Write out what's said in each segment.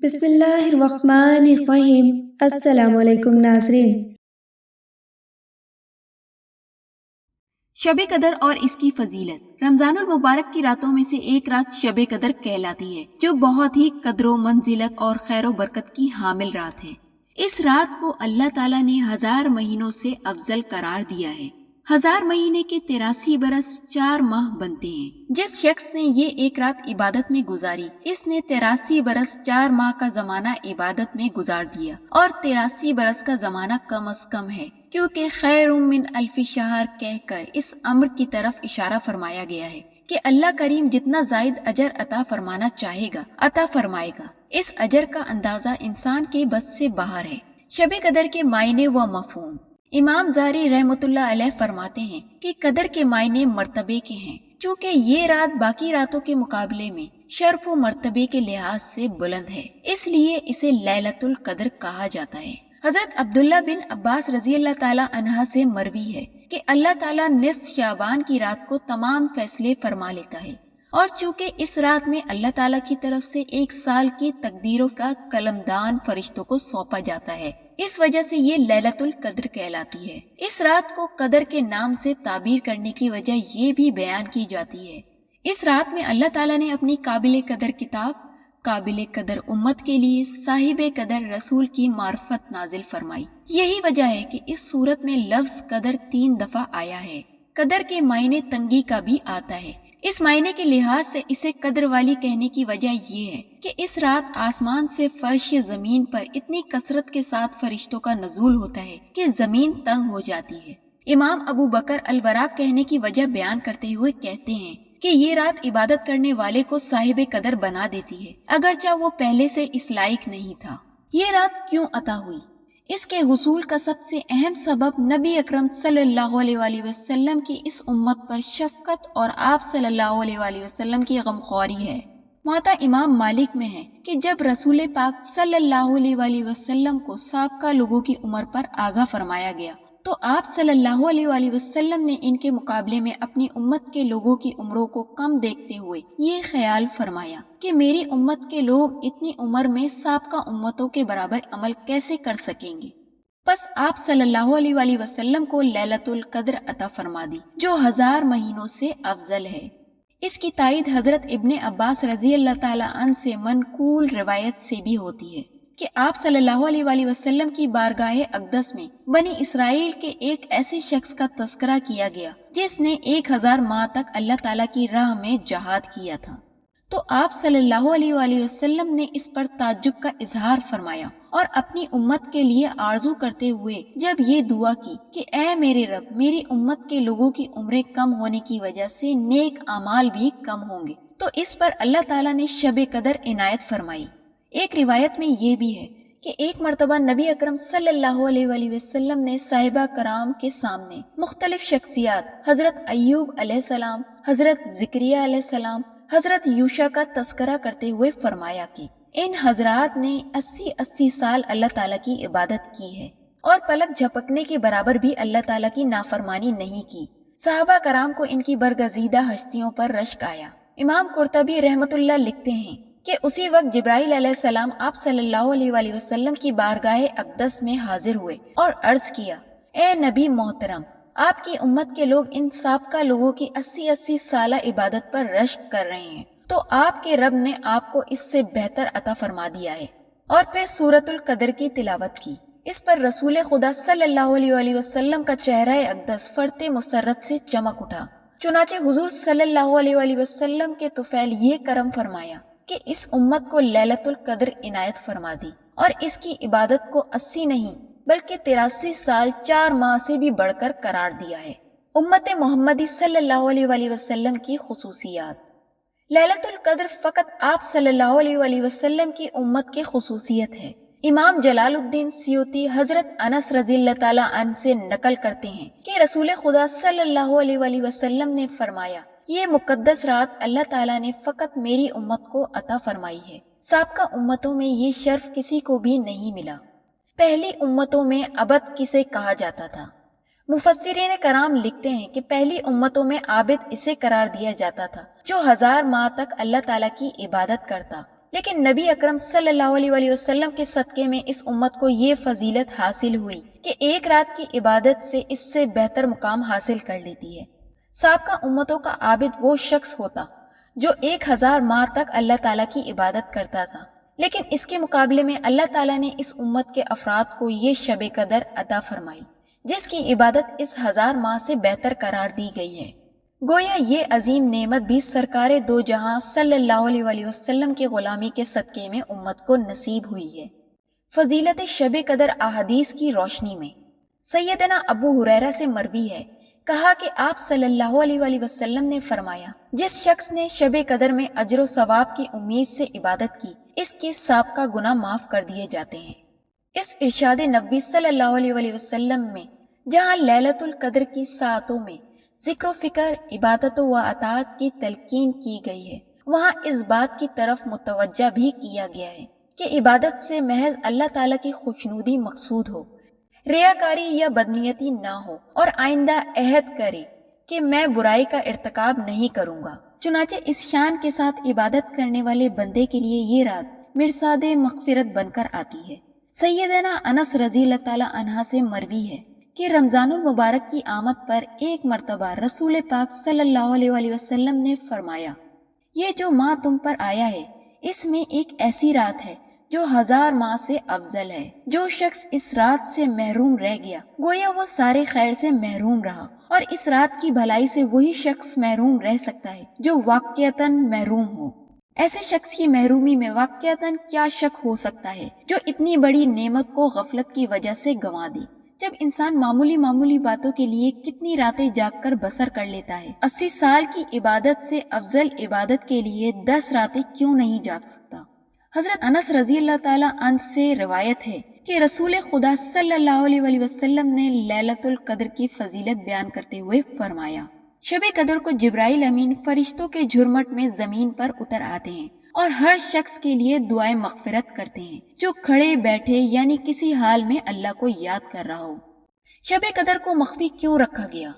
بسم اللہ الرحمن الرحیم۔ السلام علیکم ناظرین۔ شب قدر اور اس کی فضیلت۔ رمضان المبارک کی راتوں میں سے ایک رات شب قدر کہلاتی ہے، جو بہت ہی قدر و منزلت اور خیر و برکت کی حامل رات ہے۔ اس رات کو اللہ تعالیٰ نے 1000 مہینوں سے افضل قرار دیا ہے۔ 1000 مہینے کے 83 برس 4 ماہ بنتے ہیں۔ جس شخص نے یہ ایک رات عبادت میں گزاری، اس نے 83 برس 4 ماہ کا زمانہ عبادت میں گزار دیا، اور 83 برس کا زمانہ کم از کم ہے، کیونکہ خیر من الف شہر کہہ کر اس امر کی طرف اشارہ فرمایا گیا ہے کہ اللہ کریم جتنا زائد اجر عطا فرمانا چاہے گا عطا فرمائے گا۔ اس اجر کا اندازہ انسان کے بس سے باہر ہے۔ شب قدر کے معنی و مفہوم۔ امام زہری رحمۃ اللہ علیہ فرماتے ہیں کہ قدر کے معنی مرتبے کے ہیں، چونکہ یہ رات باقی راتوں کے مقابلے میں شرف و مرتبے کے لحاظ سے بلند ہے، اس لیے اسے لیلۃ القدر کہا جاتا ہے۔ حضرت عبداللہ بن عباس رضی اللہ تعالیٰ عنہ سے مروی ہے کہ اللہ تعالیٰ نصف شعبان کی رات کو تمام فیصلے فرما لیتا ہے، اور چونکہ اس رات میں اللہ تعالیٰ کی طرف سے 1 سال کی تقدیروں کا قلمدان فرشتوں کو سونپا جاتا ہے، اس وجہ سے یہ لیلۃ القدر کہلاتی ہے۔ اس رات کو قدر کے نام سے تعبیر کرنے کی وجہ یہ بھی بیان کی جاتی ہے۔ اس رات میں اللہ تعالیٰ نے اپنی قابل قدر کتاب، قابل قدر امت کے لیے صاحب قدر رسول کی معرفت نازل فرمائی۔ یہی وجہ ہے کہ اس صورت میں لفظ قدر 3 دفعہ آیا ہے۔ قدر کے معنی تنگی کا بھی آتا ہے۔ اس معنی کے لحاظ سے اسے قدر والی کہنے کی وجہ یہ ہے کہ اس رات آسمان سے فرش زمین پر اتنی کثرت کے ساتھ فرشتوں کا نزول ہوتا ہے کہ زمین تنگ ہو جاتی ہے۔ امام ابو بکر الوراق کہنے کی وجہ بیان کرتے ہوئے کہتے ہیں کہ یہ رات عبادت کرنے والے کو صاحب قدر بنا دیتی ہے، اگرچہ وہ پہلے سے اس لائق نہیں تھا۔ یہ رات کیوں عطا ہوئی؟ اس کے حصول کا سب سے اہم سبب نبی اکرم صلی اللہ علیہ وآلہ وسلم کی اس امت پر شفقت اور آپ صلی اللہ علیہ وآلہ وسلم کی غمخواری ہے۔ موطا امام مالک میں ہے کہ جب رسول پاک صلی اللہ علیہ وآلہ وسلم کو سابقہ لوگوں کی عمر پر آگاہ فرمایا گیا، تو آپ صلی اللہ علیہ وآلہ وسلم نے ان کے مقابلے میں اپنی امت کے لوگوں کی عمروں کو کم دیکھتے ہوئے یہ خیال فرمایا کہ میری امت کے لوگ اتنی عمر میں سابقہ امتوں کے برابر عمل کیسے کر سکیں گے؟ پس آپ صلی اللہ علیہ وآلہ وسلم کو لیلۃ القدر عطا فرما دی، جو 1000 مہینوں سے افضل ہے۔ اس کی تائید حضرت ابن عباس رضی اللہ تعالیٰ عنہ سے منقول روایت سے بھی ہوتی ہے کہ آپ صلی اللہ علیہ وآلہ وسلم کی بارگاہ اقدس میں بنی اسرائیل کے ایک ایسے شخص کا تذکرہ کیا گیا جس نے 1000 ماہ تک اللہ تعالیٰ کی راہ میں جہاد کیا تھا، تو آپ صلی اللہ علیہ وآلہ وسلم نے اس پر تعجب کا اظہار فرمایا اور اپنی امت کے لیے آرزو کرتے ہوئے جب یہ دعا کی کہ اے میرے رب، میری امت کے لوگوں کی عمریں کم ہونے کی وجہ سے نیک اعمال بھی کم ہوں گے، تو اس پر اللہ تعالیٰ نے شب قدر عنایت فرمائی۔ ایک روایت میں یہ بھی ہے کہ ایک مرتبہ نبی اکرم صلی اللہ علیہ وآلہ وسلم نے صحابہ کرام کے سامنے مختلف شخصیات، حضرت ایوب علیہ السلام، حضرت زکریا علیہ السلام، حضرت یوشع کا تذکرہ کرتے ہوئے فرمایا کہ ان حضرات نے 80 سال اللہ تعالیٰ کی عبادت کی ہے اور پلک جھپکنے کے برابر بھی اللہ تعالیٰ کی نافرمانی نہیں کی۔ صحابہ کرام کو ان کی برگزیدہ ہستیوں پر رشک آیا۔ امام قرطبی رحمۃ اللہ لکھتے ہیں کہ اسی وقت جبرائیل علیہ السلام آپ صلی اللہ علیہ وآلہ وسلم کی بارگاہ اقدس میں حاضر ہوئے اور عرض کیا، اے نبی محترم، آپ کی امت کے لوگ ان سابقہ لوگوں کی 80 سالہ عبادت پر رشک کر رہے ہیں، تو آپ کے رب نے آپ کو اس سے بہتر عطا فرما دیا ہے، اور پھر سورۃ القدر کی تلاوت کی۔ اس پر رسول خدا صلی اللہ علیہ وآلہ وسلم کا چہرہ اقدس فرط مسرت سے چمک اٹھا۔ چنانچہ حضور صلی اللہ علیہ وآلہ وسلم کے طفیل یہ کرم فرمایا کہ اس امت کو لیلۃ القدر عنایت فرما دی، اور اس کی عبادت کو 80 نہیں بلکہ 83 سال 4 ماہ سے بھی بڑھ کر قرار دیا ہے۔ امت محمدی صلی اللہ علیہ وآلہ وسلم کی خصوصیات۔ لیلۃ القدر فقط آپ صلی اللہ علیہ وآلہ وسلم کی امت کی خصوصیت ہے۔ امام جلال الدین سیوطی حضرت انس رضی اللہ تعالیٰ عنہ سے نقل کرتے ہیں کہ رسول خدا صلی اللہ علیہ وآلہ وسلم نے فرمایا، یہ مقدس رات اللہ تعالیٰ نے فقط میری امت کو عطا فرمائی ہے، سابقہ امتوں میں یہ شرف کسی کو بھی نہیں ملا۔ پہلی امتوں میں عبد کسے کہا جاتا تھا؟ مفسرین کرام لکھتے ہیں کہ پہلی امتوں میں عابد اسے قرار دیا جاتا تھا جو 1000 ماہ تک اللہ تعالیٰ کی عبادت کرتا، لیکن نبی اکرم صلی اللہ علیہ وسلم کے صدقے میں اس امت کو یہ فضیلت حاصل ہوئی کہ ایک رات کی عبادت سے اس سے بہتر مقام حاصل کر لیتی ہے۔ سابقہ امتوں کا عابد وہ شخص ہوتا جو 1000 ماہ تک اللہ تعالیٰ کی عبادت کرتا تھا، لیکن اس کے مقابلے میں اللہ تعالیٰ نے اس امت کے افراد کو یہ شب قدر عطا فرمائی جس کی عبادت اس 1000 ماہ سے بہتر قرار دی گئی ہے۔ گویا یہ عظیم نعمت بھی سرکار دو جہاں صلی اللہ علیہ وسلم کی غلامی کے صدقے میں امت کو نصیب ہوئی ہے۔ فضیلت شب قدر احادیث کی روشنی میں سیدنا ابو ہریرہ سے مروی ہے، کہا کہ آپ صلی اللہ علیہ وسلم نے فرمایا، جس شخص نے شب قدر میں اجر و ثواب کی امید سے عبادت کی، اس کے سابقہ گناہ معاف کر دیے جاتے ہیں۔ اس ارشاد نبوی صلی اللہ علیہ وسلم میں جہاں لیلۃ القدر کی ساعتوں میں ذکر و فکر، عبادت و اطاعت کی تلقین کی گئی ہے، وہاں اس بات کی طرف متوجہ بھی کیا گیا ہے کہ عبادت سے محض اللہ تعالیٰ کی خوشنودی مقصود ہو، ریاکاری یا بدنیتی نہ ہو، اور آئندہ عہد کرے کہ میں برائی کا ارتکاب نہیں کروں گا۔ چنانچہ اس شان کے ساتھ عبادت کرنے والے بندے کے لیے یہ رات مرصاد مغفرت بن کر آتی ہے۔ سیدنا انس رضی اللہ تعالی عنہ سے مروی ہے کہ رمضان المبارک کی آمد پر ایک مرتبہ رسول پاک صلی اللہ علیہ وسلم نے فرمایا، یہ جو ماہ تم پر آیا ہے اس میں ایک ایسی رات ہے جو 1000 ماہ سے افضل ہے۔ جو شخص اس رات سے محروم رہ گیا گویا وہ سارے خیر سے محروم رہا، اور اس رات کی بھلائی سے وہی شخص محروم رہ سکتا ہے جو واقعتاً محروم ہو۔ ایسے شخص کی محرومی میں واقعتاً کیا شک ہو سکتا ہے جو اتنی بڑی نعمت کو غفلت کی وجہ سے گنوا دی۔ جب انسان معمولی باتوں کے لیے کتنی راتیں جاگ کر بسر کر لیتا ہے، 80 سال کی عبادت سے افضل عبادت کے لیے 10 راتیں کیوں نہیں جاگ سکتا؟ حضرت انس رضی اللہ تعالیٰ عنہ سے روایت ہے کہ رسول خدا صلی اللہ علیہ وسلم نے لیلۃ القدر کی فضیلت بیان کرتے ہوئے فرمایا، شب قدر کو جبرائیل امین فرشتوں کے جھرمٹ میں زمین پر اتر آتے ہیں اور ہر شخص کے لیے دعائیں مغفرت کرتے ہیں جو کھڑے بیٹھے یعنی کسی حال میں اللہ کو یاد کر رہا ہو۔ شب قدر کو مخفی کیوں رکھا گیا؟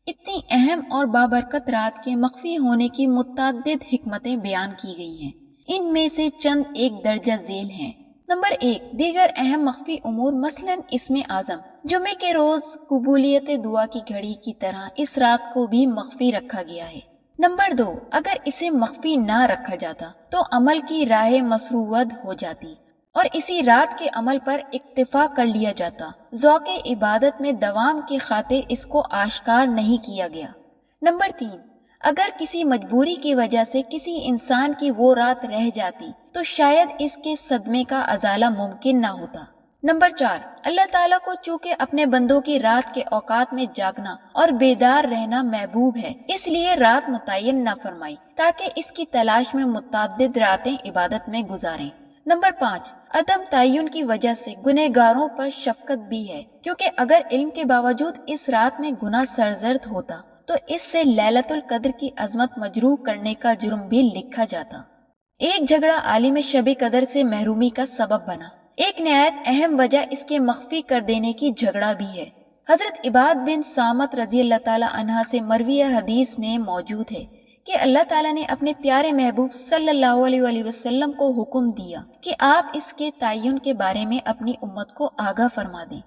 اتنی اہم اور بابرکت رات کے مخفی ہونے کی متعدد حکمتیں بیان کی گئی ہیں، ان میں سے چند ایک درجہ ذیل ہیں۔ نمبر 1، دیگر اہم مخفی امور مثلاً اسم اعظم جمعے کے روز قبولیت دعا کی گھڑی کی طرح اس رات کو بھی مخفی رکھا گیا ہے۔ نمبر 2، اگر اسے مخفی نہ رکھا جاتا تو عمل کی راہ مسرود ہو جاتی اور اسی رات کے عمل پر اکتفا کر لیا جاتا۔ ذوق عبادت میں دوام کی خاطر اس کو آشکار نہیں کیا گیا۔ نمبر 3، اگر کسی مجبوری کی وجہ سے کسی انسان کی وہ رات رہ جاتی تو شاید اس کے صدمے کا ازالہ ممکن نہ ہوتا۔ نمبر 4، اللہ تعالیٰ کو چونکہ اپنے بندوں کی رات کے اوقات میں جاگنا اور بیدار رہنا محبوب ہے، اس لیے رات متعین نہ فرمائی تاکہ اس کی تلاش میں متعدد راتیں عبادت میں گزاریں۔ نمبر 5، عدم تعین کی وجہ سے گنہگاروں پر شفقت بھی ہے، کیونکہ اگر علم کے باوجود اس رات میں گناہ سرزد ہوتا تو اس سے لیلۃ القدر کی عظمت مجروح کرنے کا جرم بھی لکھا جاتا۔ ایک جھگڑا عالم شب قدر سے محرومی کا سبب بنا۔ ایک نہایت اہم وجہ اس کے مخفی کر دینے کی جھگڑا بھی ہے۔ حضرت عباد بن صامت رضی اللہ تعالی عنہ سے مروی حدیث میں موجود ہے کہ اللہ تعالیٰ نے اپنے پیارے محبوب صلی اللہ علیہ وسلم کو حکم دیا کہ آپ اس کے تعین کے بارے میں اپنی امت کو آگاہ فرما دیں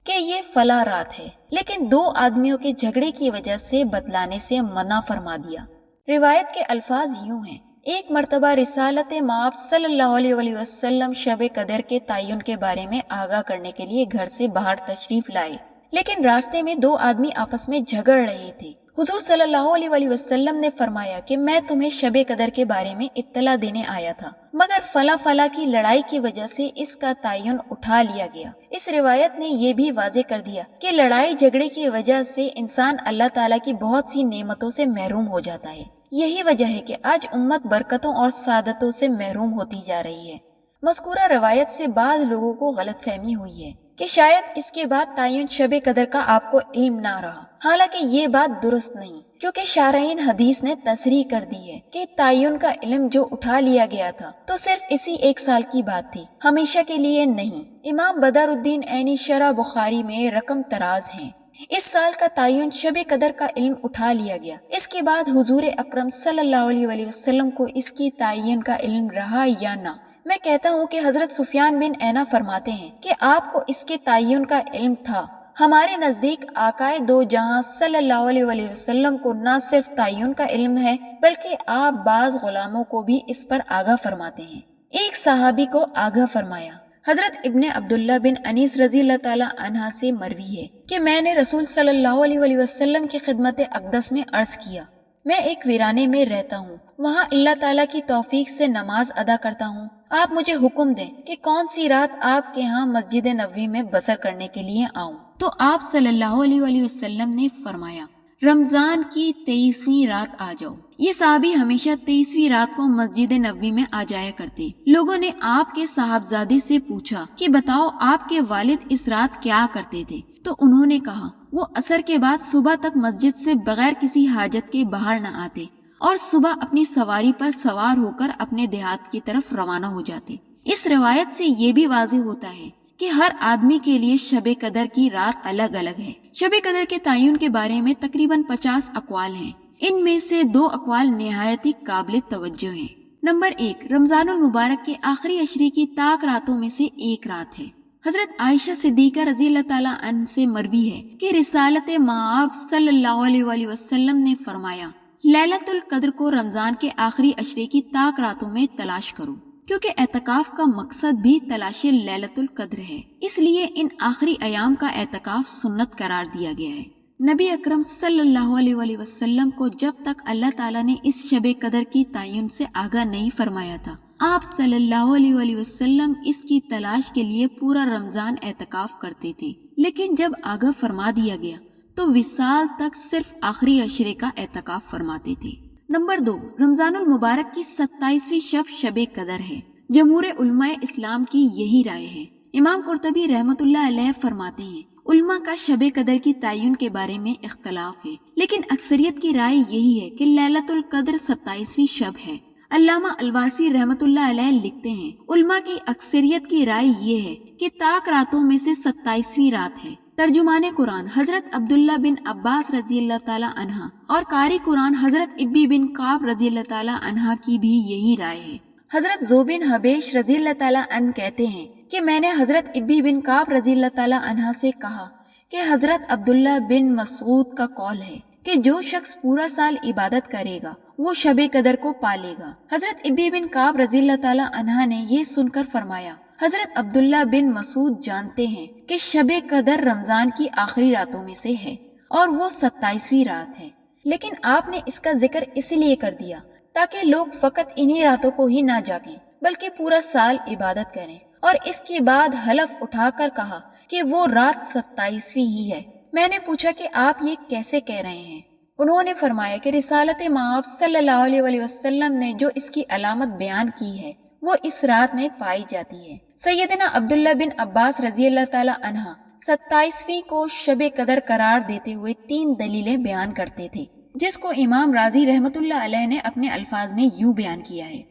کہ یہ فلاں رات ہے، لیکن 2 آدمیوں کے جھگڑے کی وجہ سے بتلانے سے منع فرما دیا۔ روایت کے الفاظ یوں ہیں، ایک مرتبہ رسالت مآب صلی اللہ علیہ وسلم شب قدر کے تعین کے بارے میں آگاہ کرنے کے لیے گھر سے باہر تشریف لائے، لیکن راستے میں 2 آدمی آپس میں جھگڑ رہے تھے۔ حضور صلی اللہ علیہ وسلم نے فرمایا کہ میں تمہیں شب قدر کے بارے میں اطلاع دینے آیا تھا، مگر فلاں کی لڑائی کی وجہ سے اس کا تعین اٹھا لیا گیا۔ اس روایت نے یہ بھی واضح کر دیا کہ لڑائی جھگڑے کی وجہ سے انسان اللہ تعالیٰ کی بہت سی نعمتوں سے محروم ہو جاتا ہے۔ یہی وجہ ہے کہ آج امت برکتوں اور سعادتوں سے محروم ہوتی جا رہی ہے۔ مذکورہ روایت سے بعض لوگوں کو غلط فہمی ہوئی ہے کہ شاید اس کے بعد تعین شب قدر کا آپ کو علم نہ رہا، حالانکہ یہ بات درست نہیں، کیونکہ شارحین حدیث نے تصریح کر دی ہے کہ تعین کا علم جو اٹھا لیا گیا تھا تو صرف اسی 1 سال کی بات تھی، ہمیشہ کے لیے نہیں۔ امام بدر الدین عینی شرح بخاری میں رقم تراز ہیں۔ اس سال کا تعین شب قدر کا علم اٹھا لیا گیا۔ اس کے بعد حضور اکرم صلی اللہ علیہ وسلم کو اس کی تعین کا علم رہا یا نہ؟ میں کہتا ہوں کہ حضرت سفیان بن عینہ فرماتے ہیں کہ آپ کو اس کے تعین کا علم تھا۔ ہمارے نزدیک آقائے دو جہاں صلی اللہ علیہ وسلم کو نہ صرف تعین کا علم ہے بلکہ آپ بعض غلاموں کو بھی اس پر آگاہ فرماتے ہیں۔ ایک صحابی کو آگاہ فرمایا، حضرت ابن عبداللہ بن انیس رضی اللہ تعالی عنہ سے مروی ہے کہ میں نے رسول صلی اللہ علیہ وسلم کی خدمت اقدس میں عرض کیا، میں ایک ویرانے میں رہتا ہوں، وہاں اللہ تعالیٰ کی توفیق سے نماز ادا کرتا ہوں، آپ مجھے حکم دیں کہ کون سی رات آپ کے ہاں مسجد نبوی میں بسر کرنے کے لیے آؤں۔ تو آپ صلی اللہ علیہ وسلم نے فرمایا، رمضان کی 23ویں رات آ جاؤ۔ یہ صحابی ہمیشہ 23ویں رات کو مسجد نبوی میں آ جایا کرتے۔ لوگوں نے آپ کے صاحبزادے سے پوچھا کہ بتاؤ آپ کے والد اس رات کیا کرتے تھے؟ تو انہوں نے کہا وہ عصر کے بعد صبح تک مسجد سے بغیر کسی حاجت کے باہر نہ آتے اور صبح اپنی سواری پر سوار ہو کر اپنے دیہات کی طرف روانہ ہو جاتے۔ اس روایت سے یہ بھی واضح ہوتا ہے کہ ہر آدمی کے لیے شب قدر کی رات الگ الگ ہے۔ شب قدر کے تعین کے بارے میں تقریباً 50 اقوال ہیں، ان میں سے 2 اقوال نہایت ہی قابل توجہ ہیں۔ نمبر 1، رمضان المبارک کے آخری عشرے کی طاق راتوں میں سے ایک رات ہے۔ حضرت عائشہ صدیقہ رضی اللہ تعالیٰ عنہ سے مروی ہے کہ رسالت مآب صلی اللہ علیہ وسلم نے فرمایا، لیلۃ القدر کو رمضان کے آخری عشرے کی طاق راتوں میں تلاش کرو، کیونکہ اعتکاف کا مقصد بھی تلاش لیلۃ القدر ہے، اس لیے ان آخری ایام کا اعتکاف سنت قرار دیا گیا ہے۔ نبی اکرم صلی اللہ علیہ وسلم کو جب تک اللہ تعالیٰ نے اس شب قدر کی تعین سے آگاہ نہیں فرمایا تھا، آپ صلی اللہ علیہ وسلم اس کی تلاش کے لیے پورا رمضان اعتکاف کرتے تھے، لیکن جب آگاہ فرما دیا گیا تو وصال تک صرف آخری عشرے کا اعتکاف فرماتے تھے۔ نمبر 2، رمضان المبارک کی 27ویں شب قدر ہے۔ جمہور علماء اسلام کی یہی رائے ہے۔ امام قرطبی رحمۃ اللہ علیہ فرماتے ہیں، علماء کا شب قدر کی تعین کے بارے میں اختلاف ہے، لیکن اکثریت کی رائے یہی ہے کہ لیلۃ القدر 27ویں شب ہے۔ علامہ الواسی رحمۃ اللہ علیہ لکھتے ہیں، علماء کی اکثریت کی رائے یہ ہے کہ طاق راتوں میں سے 27ویں رات ہے۔ ترجمان قرآن حضرت عبداللہ بن عباس رضی اللہ تعالی عنہ اور قاری قرآن حضرت ابی بن کعب رضی اللہ تعالی عنہ کی بھی یہی رائے ہے۔ حضرت زو بن حبیش رضی اللہ تعالی عنہ کہتے ہیں کہ میں نے حضرت ابی بن کعب رضی اللہ تعالی عنہ سے کہا کہ حضرت عبداللہ بن مسعود کا قول ہے کہ جو شخص پورا سال عبادت کرے گا وہ شب قدر کو پالے گا۔ حضرت ابی بن کعب رضی اللہ تعالی عنہ نے یہ سن کر فرمایا، حضرت عبداللہ بن مسعود جانتے ہیں کہ شب قدر رمضان کی آخری راتوں میں سے ہے اور وہ 27ویں رات ہے، لیکن آپ نے اس کا ذکر اس لیے کر دیا تاکہ لوگ فقط انہی راتوں کو ہی نہ جاگیں بلکہ پورا سال عبادت کریں، اور اس کے بعد حلف اٹھا کر کہا کہ وہ رات 27ویں ہی ہے۔ میں نے پوچھا کہ آپ یہ کیسے کہہ رہے ہیں؟ انہوں نے فرمایا کہ رسالت مآب صلی اللہ علیہ وسلم نے جو اس کی علامت بیان کی ہے وہ اس رات میں پائی جاتی ہے۔ سیدنا عبداللہ بن عباس رضی اللہ تعالی عنہ 27ویں کو شب قدر قرار دیتے ہوئے 3 دلیلیں بیان کرتے تھے، جس کو امام راضی رحمۃ اللہ علیہ نے اپنے الفاظ میں یوں بیان کیا ہے۔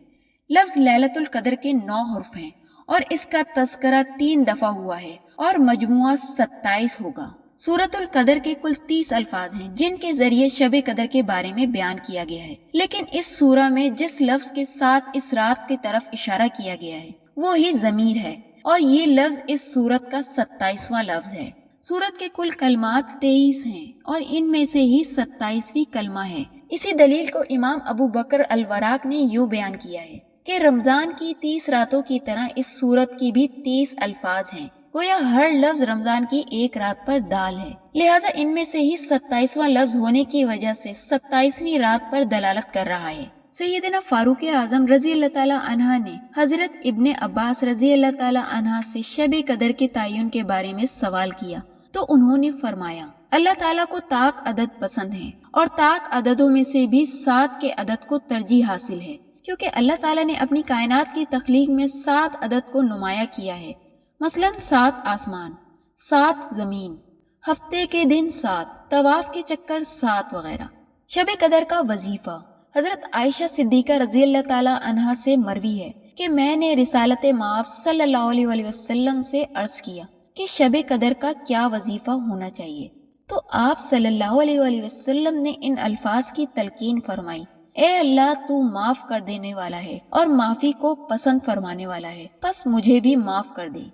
لفظ لیلۃ القدر کے 9 حرف ہیں اور اس کا تذکرہ 3 دفعہ ہوا ہے اور مجموعہ 27 ہوگا۔ سورۃ القدر کے کل 30 الفاظ ہیں جن کے ذریعے شب قدر کے بارے میں بیان کیا گیا ہے، لیکن اس سورہ میں جس لفظ کے ساتھ اس رات کی طرف اشارہ کیا گیا ہے وہی ضمیر ہے، اور یہ لفظ اس سورت کا 27واں لفظ ہے۔ سورت کے کل کلمات 23 ہیں اور ان میں سے ہی 27ویں کلمہ ہے۔ اسی دلیل کو امام ابو بکر الوراق نے یوں بیان کیا ہے کہ رمضان کی 30 راتوں کی طرح اس سورت کی بھی 30 الفاظ ہیں، گویا ہر لفظ رمضان کی ایک رات پر دال ہے، لہٰذا ان میں سے ہی 27واں لفظ ہونے کی وجہ سے 27ویں رات پر دلالت کر رہا ہے۔ سیدنا فاروق اعظم رضی اللہ تعالی عنہ نے حضرت ابن عباس رضی اللہ تعالی عنہ سے شب قدر کے تعین کے بارے میں سوال کیا تو انہوں نے فرمایا، اللہ تعالیٰ کو طاق عدد پسند ہے اور طاق عددوں میں سے بھی 7 کے عدد کو ترجیح حاصل ہے، کیونکہ اللہ تعالیٰ نے اپنی کائنات کی تخلیق میں 7 عدد کو نمایاں کیا ہے، مثلا 7 آسمان، 7 زمین، ہفتے کے دن 7، طواف کے چکر 7 وغیرہ۔ شب قدر کا وظیفہ حضرت عائشہ صدیقہ رضی اللہ تعالی عنہا سے مروی ہے کہ میں نے رسالت مآب صلی اللہ علیہ وسلم سے عرض کیا کہ شب قدر کا کیا وظیفہ ہونا چاہیے، تو آپ صلی اللہ علیہ وآلہ وسلم نے ان الفاظ کی تلقین فرمائی، اے اللہ تو معاف کر دینے والا ہے اور معافی کو پسند فرمانے والا ہے، پس مجھے بھی معاف کر دے۔